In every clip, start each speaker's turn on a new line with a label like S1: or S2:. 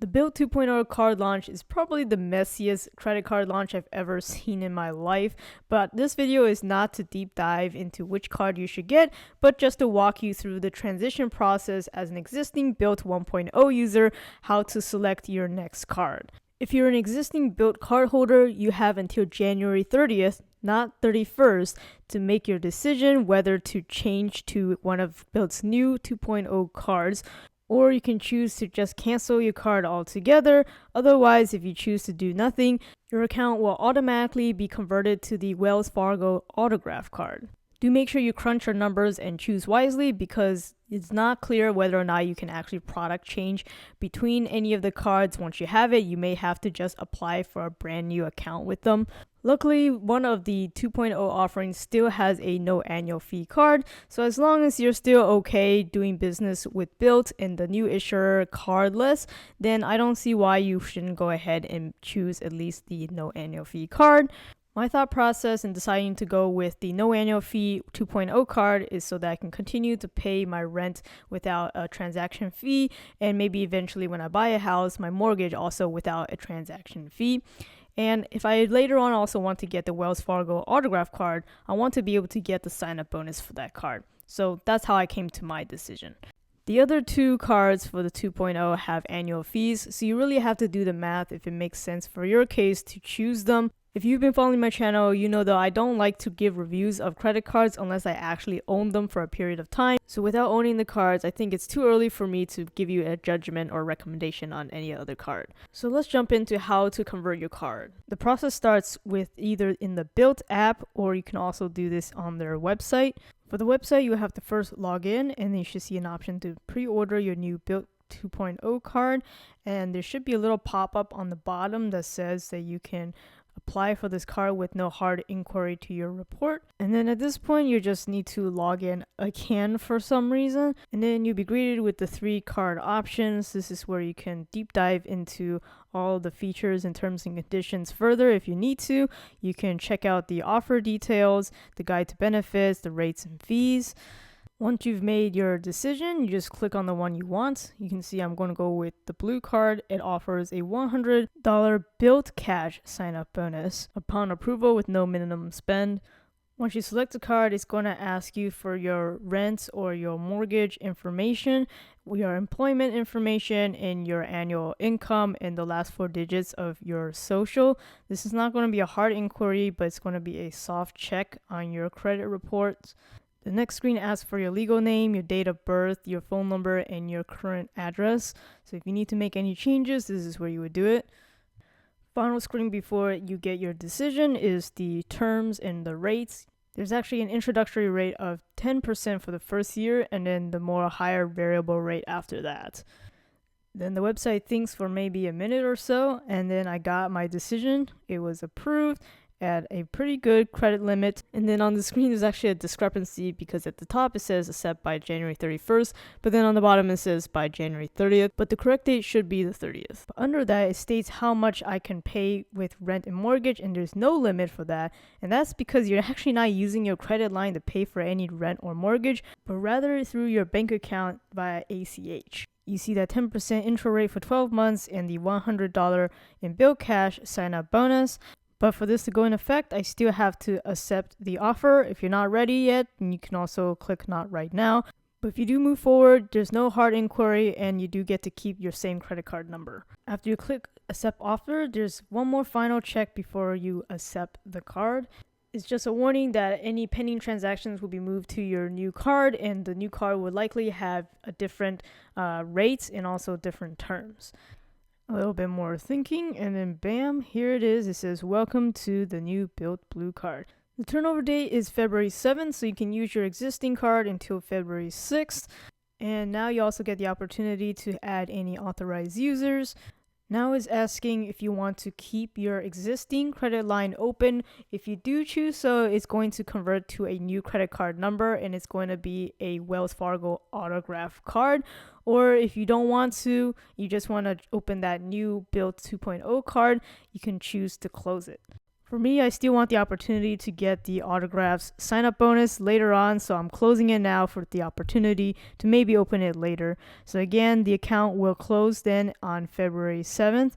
S1: The Bilt 2.0 card launch is probably the messiest credit card launch I've ever seen in my life, but this video is not to deep dive into which card you should get, but just to walk you through the transition process as an existing Bilt 1.0 user, how to select your next card. If you're an existing Bilt cardholder, you have until January 30th, not 31st, to make your decision whether to change to one of Bilt's new 2.0 cards, or you can choose to just cancel your card altogether. Otherwise, if you choose to do nothing, your account will automatically be converted to the Wells Fargo autograph card. Do make sure you crunch your numbers and choose wisely, because it's not clear whether or not you can actually product change between any of the cards. Once you have it, you may have to just apply for a brand new account with them. Luckily, one of the 2.0 offerings still has a no annual fee card, so as long as you're still okay doing business with Bilt and the new issuer cardless, then I don't see why you shouldn't go ahead and choose at least the no annual fee card. My thought process in deciding to go with the no annual fee 2.0 card is so that I can continue to pay my rent without a transaction fee, and maybe eventually when I buy a house, my mortgage also without a transaction fee. And if I later on also want to get the Wells Fargo autograph card, I want to be able to get the sign-up bonus for that card. So that's how I came to my decision. The other two cards for the 2.0 have annual fees, so you really have to do the math if it makes sense for your case to choose them. If you've been following my channel, you know that I don't like to give reviews of credit cards unless I actually own them for a period of time. So without owning the cards, I think it's too early for me to give you a judgment or recommendation on any other card. So let's jump into how to convert your card. The process starts with either in the Bilt app, or you can also do this on their website. For the website, you have to first log in, and then you should see an option to pre-order your new Bilt 2.0 card. And there should be a little pop-up on the bottom that says that you can apply for this card with no hard inquiry to your report. And then at this point, you just need to log in again for some reason. And then you'll be greeted with the 3 card options. This is where you can deep dive into all the features and terms and conditions further if you need to. You can check out the offer details, the guide to benefits, the rates and fees. Once you've made your decision, you just click on the one you want. You can see I'm going to go with the blue card. It offers a $100 Bilt cash sign-up bonus upon approval with no minimum spend. Once you select the card, it's going to ask you for your rent or your mortgage information, your employment information, and your annual income, and the last 4 digits of your social. This is not going to be a hard inquiry, but it's going to be a soft check on your credit reports. The next screen asks for your legal name, your date of birth, your phone number, and your current address. So if you need to make any changes, this is where you would do it. Final screen before you get your decision is the terms and the rates. There's actually an introductory rate of 10% for the first year, and then the more higher variable rate after that. Then the website thinks for maybe a minute or so, and then I got my decision. It was approved at a pretty good credit limit. And then on the screen there's actually a discrepancy, because at the top it says accept by January 31st, but then on the bottom it says by January 30th, but the correct date should be the 30th. But under that, it states how much I can pay with rent and mortgage, and there's no limit for that. And that's because you're actually not using your credit line to pay for any rent or mortgage, but rather through your bank account via ACH. You see that 10% intro rate for 12 months and the $100 in Bilt cash sign-up bonus. But for this to go in effect, I still have to accept the offer. If you're not ready yet, then you can also click not right now. But if you do move forward, there's no hard inquiry, and you do get to keep your same credit card number. After you click accept offer, there's one more final check before you accept the card. It's just a warning that any pending transactions will be moved to your new card, and the new card will likely have a different rates and also different terms. A little bit more thinking, and then bam, here it is. It says welcome to the new Bilt Blue card. The turnover date is February 7th, so you can use your existing card until February 6th. And now you also get the opportunity to add any authorized users. Now it's asking if you want to keep your existing credit line open. If you do choose so, it's going to convert to a new credit card number, and it's going to be a Wells Fargo autograph card. Or if you don't want to, you just want to open that new Bilt 2.0 card, you can choose to close it. For For me, I still want the opportunity to get the autographs sign up bonus later on, so I'm closing it now for the opportunity to maybe open it later. So again, the account will close then on February 7th.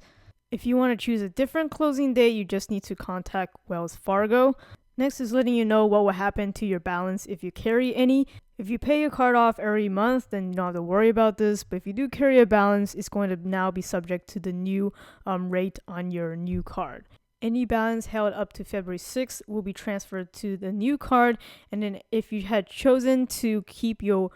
S1: If you want to choose a different closing date, you just need to contact Wells Fargo. Next is letting you know what will happen to your balance if you carry any. If you pay your card off every month, then you don't have to worry about this. But if you do carry a balance, it's going to now be subject to the new rate on your new card. Any balance held up to February 6th will be transferred to the new card. And then if you had chosen to keep your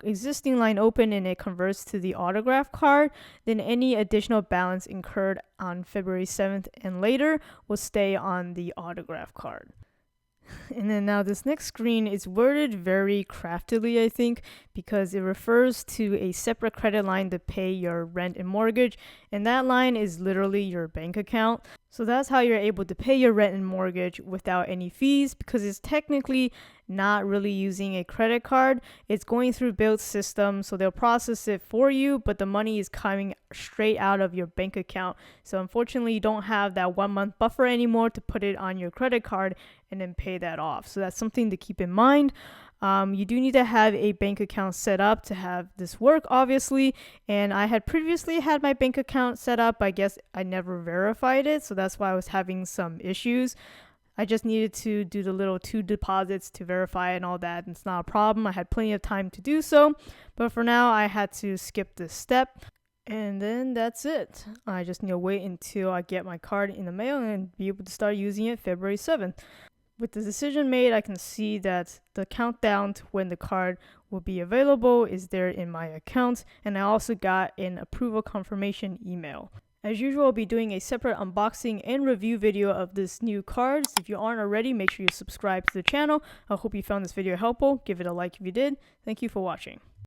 S1: existing line open and it converts to the autograph card, then any additional balance incurred on February 7th and later will stay on the autograph card. And then now this next screen is worded very craftily, I think, because it refers to a separate credit line to pay your rent and mortgage, and that line is literally your bank account. So that's how you're able to pay your rent and mortgage without any fees, because it's technically not really using a credit card. It's going through Bilt's system, so they'll process it for you, but the money is coming straight out of your bank account. So unfortunately, you don't have that 1 month buffer anymore to put it on your credit card and then pay that off. So that's something to keep in mind. You do need to have a bank account set up to have this work, obviously. And I had previously had my bank account set up. I guess I never verified it, so that's why I was having some issues. I just needed to do the little 2 deposits to verify and all that. And it's not a problem. I had plenty of time to do so. But for now, I had to skip this step. And then that's it. I just need to wait until I get my card in the mail and be able to start using it February 7th. With the decision made, I can see that the countdown to when the card will be available is there in my account. And I also got an approval confirmation email. As usual, I'll be doing a separate unboxing and review video of this new card. So if you aren't already, make sure you subscribe to the channel. I hope you found this video helpful. Give it a like if you did. Thank you for watching.